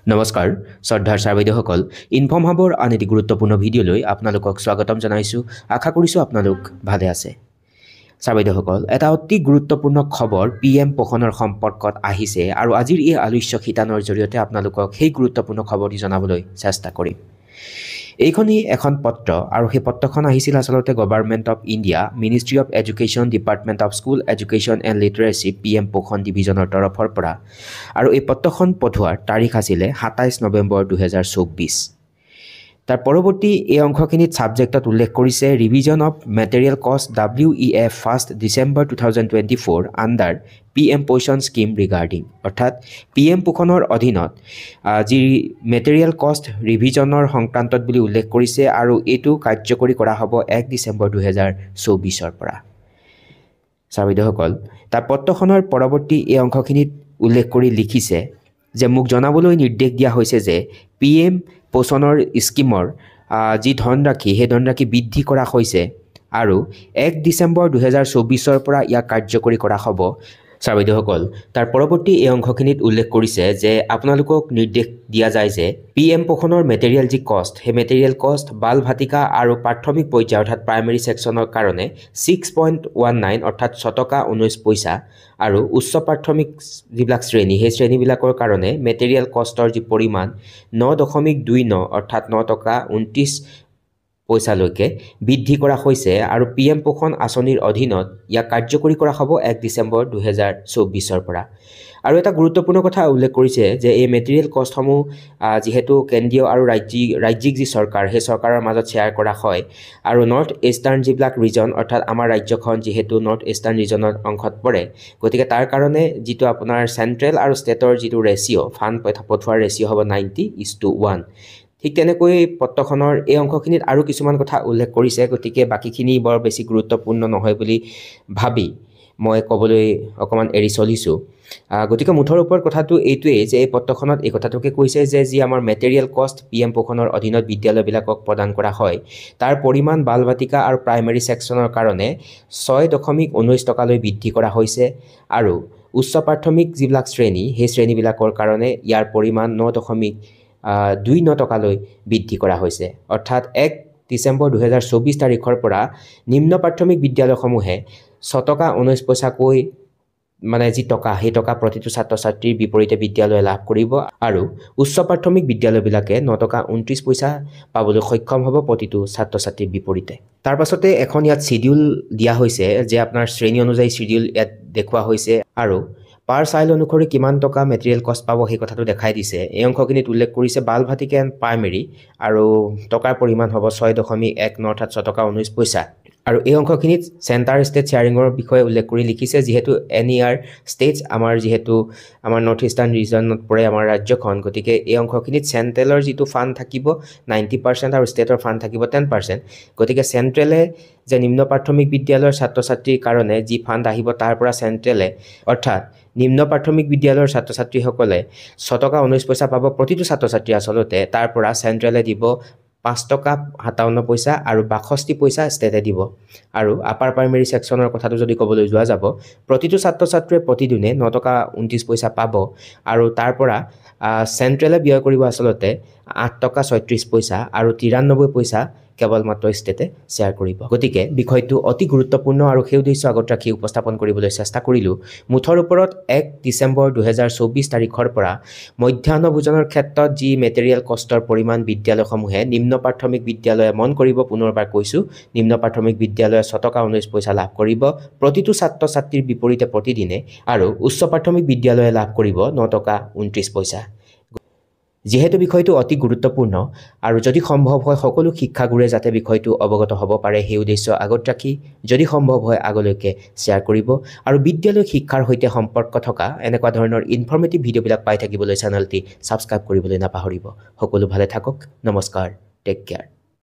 নমস্কাৰ শ্ৰদ্ধাৰ ছাৰ বাইদেউসকল ইনফৰ্ম হাবৰ আন এটি গুৰুত্বপূৰ্ণ ভিডিঅ'লৈ আপোনালোকক স্বাগতম জনাইছোঁ আশা কৰিছোঁ আপোনালোক ভালে আছে ছাৰ বাইদেউসকল এটা অতি গুৰুত্বপূৰ্ণ খবৰ PM পোষণৰ সম্পৰ্কত আহিছে আৰু আজিৰ এই আলোচ্য শিতানৰ জৰিয়তে আপোনালোকক সেই গুৰুত্বপূৰ্ণ খবৰটি জনাবলৈ চেষ্টা কৰিম এইখনি এখন পত্ৰ আৰু সেই পত্ৰখন আহিছিল আসলতে government of India ministry of education department of school education and লিটাৰেচি PM পোষণ ডিভিজনৰ তৰফৰ পৰা আৰু এই পত্ৰখন পঠোৱাৰ তাৰিখ আছিলে 27 নৱেম্বৰ 2024 তাৰ পৰৱৰ্তী এই অংশখিনিত সাবজেক্টত উল্লেখ কৰিছে ৰিভিজন অফ মেটেৰিয়েল কষ্ট WEF 1 ডিসেম্বৰ 2024 আণ্ডাৰ PM পোষণ স্কিম ৰিগাৰ্ডিং অৰ্থাৎ PM পোষণৰ অধীনত যি মেটেৰিয়েল কষ্ট ৰিভিজনৰ সংক্ৰান্তত বুলি উল্লেখ কৰিছে আৰু এইটো কাৰ্যকৰী কৰা হ'ব 1 ডিসেম্বৰ 2024 পৰা ছাৰ বাইদেউসকল তাৰ পত্ৰখনৰ পৰৱৰ্তী এই অংশখিনিত উল্লেখ কৰি লিখিছে যে মোক জনাবলৈ নিৰ্দেশ দিয়া হৈছে যে PM পোষণৰ স্কিমৰ যি ধনৰাশি সেই ধনৰাশি বৃদ্ধি কৰা হৈছে আৰু 1 ডিসেম্বৰ 2024 পৰা ইয়াক কাৰ্যকৰী কৰা হ'ব ছাৰ বাইদেউসকল তাৰ পৰৱৰ্তী এই অংশখিনিত উল্লেখ কৰিছে যে আপোনালোকক নিৰ্দেশ দিয়া যায় যে PM পোষণৰ মেটেৰিয়েল যি কষ্ট সেই মেটেৰিয়েল কষ্ট বাল ভাতিকা আৰু প্ৰাথমিক পৰ্যায় অৰ্থাৎ প্ৰাইমেৰী সেকশনৰ কাৰণে 6.19 অৰ্থাৎ 6 টকা 19 পইচা আৰু উচ্চ প্ৰাথমিক যিবিলাক শ্ৰেণী সেই শ্ৰেণীবিলাকৰ কাৰণে মেটেৰিয়েল কষ্টৰ যি পৰিমাণ 9.29 অৰ্থাৎ 9 টকা 29 পইচালৈকে বৃদ্ধি কৰা হৈছে আৰু PM পোষণ আঁচনিৰ অধীনত ইয়াক কাৰ্যকৰী কৰা হ'ব 1 ডিসেম্বৰ 2024 পৰা আৰু এটা গুৰুত্বপূৰ্ণ কথা উল্লেখ কৰিছে যে এই মেটেৰিয়েল কষ্টসমূহ যেহেতু কেন্দ্ৰীয় আৰু ৰাজ্যিক যি চৰকাৰ সেই চৰকাৰৰ মাজত শ্বেয়াৰ কৰা হয় আৰু নৰ্থ ইষ্টাৰ্ণ যিবিলাক ৰিজন অৰ্থাৎ আমাৰ ৰাজ্যখন যেহেতু নৰ্থ ইষ্টাৰ্ণ ৰিজনৰ অংশত পৰে গতিকে তাৰ কাৰণে যিটো আপোনাৰ চেন্ট্ৰেল আৰু ষ্টেটৰ যিটো ৰেচিঅ' ফাণ্ড পঠোৱাৰ ৰেচিঅ' হ'ব 90:1 ঠিক তেনেকৈ পত্ৰখনৰ এই অংশখিনিত আৰু কিছুমান কথা উল্লেখ কৰিছে গতিকে বাকিখিনি বৰ বেছি গুৰুত্বপূৰ্ণ নহয় বুলি ভাবি মই ক'বলৈ অকমান এৰি চলিছোঁ গতিকে মুঠৰ ওপৰত কথাটো এইটোৱেই যে এই পত্ৰখনত এই কথাটোকে কৈছে যে যি আমাৰ মেটেৰিয়েল কষ্ট PM পোষণৰ অধীনত বিদ্যালয়বিলাকক প্ৰদান কৰা হয় তাৰ পৰিমাণ বাল ভাতিকা আৰু প্ৰাইমেৰী সেকশনৰ কাৰণে 6.19 টকালৈ বৃদ্ধি কৰা হৈছে আৰু উচ্চ প্ৰাথমিক যিবিলাক শ্ৰেণী সেই শ্ৰেণীবিলাকৰ কাৰণে ইয়াৰ পৰিমাণ 9.29 টকালৈ বৃদ্ধি কৰা হৈছে অৰ্থাৎ 1 ডিসেম্বৰ 2024 তাৰিখৰ পৰা নিম্ন প্ৰাথমিক বিদ্যালয়সমূহে 6 টকা 19 পইচাকৈ মানে যি টকা সেই টকা প্ৰতিটো ছাত্ৰ ছাত্ৰীৰ বিপৰীতে বিদ্যালয় লাভ কৰিব আৰু উচ্চ প্ৰাথমিক বিদ্যালয়বিলাকে 9 টকা 29 পইচা পাবলৈ সক্ষম হ'ব প্ৰতিটো ছাত্ৰ ছাত্ৰীৰ বিপৰীতে তাৰ পাছতে এখন ইয়াত শিডিউল দিয়া হৈছে যে আপোনাৰ শ্ৰেণী অনুযায়ী শিডিউল ইয়াত দেখুওৱা হৈছে আৰু পাৰ চাইল্ড অনুসৰি কিমান টকা মেটেৰিয়েল কষ্ট পাব সেই কথাটো দেখাই দিছে এই অংশখিনিত উল্লেখ কৰিছে বাল ভাতিকা এণ্ড প্ৰাইমেৰী আৰু টকাৰ পৰিমাণ হ'ব 6.19 অৰ্থাৎ 6 টকা 19 পইচা আৰু এই অংশখিনিত চেণ্টাৰ ষ্টেট শ্বেয়াৰিঙৰ বিষয়ে উল্লেখ কৰি লিখিছে যিহেতু NER ষ্টেটছ আমাৰ যিহেতু আমাৰ নৰ্থ ইষ্টাৰ্ণ ৰিজনত পৰে আমাৰ ৰাজ্যখন গতিকে এই অংশখিনিত চেণ্ট্ৰেলৰ যিটো ফাণ্ড থাকিব 90% আৰু ষ্টেটৰ ফাণ্ড থাকিব 10% গতিকে চেণ্ট্ৰেলে যে নিম্ন প্ৰাথমিক বিদ্যালয়ৰ ছাত্ৰ ছাত্ৰীৰ কাৰণে যি ফাণ্ড আহিব তাৰ পৰা চেণ্ট্ৰেলে অৰ্থাৎ নিম্ন প্ৰাথমিক বিদ্যালয়ৰ ছাত্ৰ ছাত্ৰীসকলে 6 টকা 19 পইচা পাব প্ৰতিটো ছাত্ৰ ছাত্ৰী আসলতে তাৰ পৰা চেণ্ট্ৰেলে দিব 5 টকা 57 পইচা আৰু 62 পইচা ষ্টেটে দিব আৰু আপাৰ প্ৰাইমেৰী সেকশনৰ কথাটো যদি ক'বলৈ যোৱা যাব প্ৰতিটো ছাত্ৰ ছাত্ৰীয়ে প্ৰতিদিনে 9 টকা 29 পইচা পাব আৰু তাৰ পৰা চেণ্ট্ৰেলে ব্যয় কৰিব আসলতে 8 টকা 36 পইচা আৰু 93 পইচা কেৱল মাত্ৰ ষ্টেটে শ্বেয়াৰ কৰিব গতিকে বিষয়টো অতি গুৰুত্বপূৰ্ণ আৰু সেই উদ্দেশ্য আগত ৰাখি উপস্থাপন কৰিবলৈ চেষ্টা কৰিলোঁ মুঠৰ ওপৰত 1 ডিসেম্বৰ 2024 তাৰিখৰ পৰা মধ্যাহ্ন ভোজনৰ ক্ষেত্ৰত যি মেটেৰিয়েল কষ্টৰ পৰিমাণ বিদ্যালয়সমূহে নিম্ন প্ৰাথমিক বিদ্যালয়ে মন কৰিব পুনৰবাৰ কৈছোঁ নিম্ন প্ৰাথমিক বিদ্যালয়ে 6 টকা 19 পইচা লাভ কৰিব প্ৰতিটো ছাত্ৰ ছাত্ৰীৰ বিপৰীতে প্ৰতিদিনে আৰু উচ্চ প্ৰাথমিক বিদ্যালয়ে লাভ কৰিব 9 টকা 29 পইচা যেহেতু বিষয়টো অতি গুৰুত্বপূৰ্ণ আৰু যদি সম্ভৱ হয় সকলো শিক্ষাগুৰে যাতে বিষয়টো অৱগত হ'ব পাৰে সেই উদ্দেশ্য আগত ৰাখি যদি সম্ভৱ হয় আগলৈকে শ্বেয়াৰ কৰিব আৰু বিদ্যালয় শিক্ষাৰ সৈতে সম্পৰ্ক থকা এনেকুৱা ধৰণৰ ইনফৰ্মেটিভ ভিডিঅ'বিলাক পাই থাকিবলৈ চেনেলটি সাবস্ক্ৰাইব কৰিবলৈ নাপাহৰিব সকলো ভালে থাকক নমস্কাৰ টেক কেয়াৰ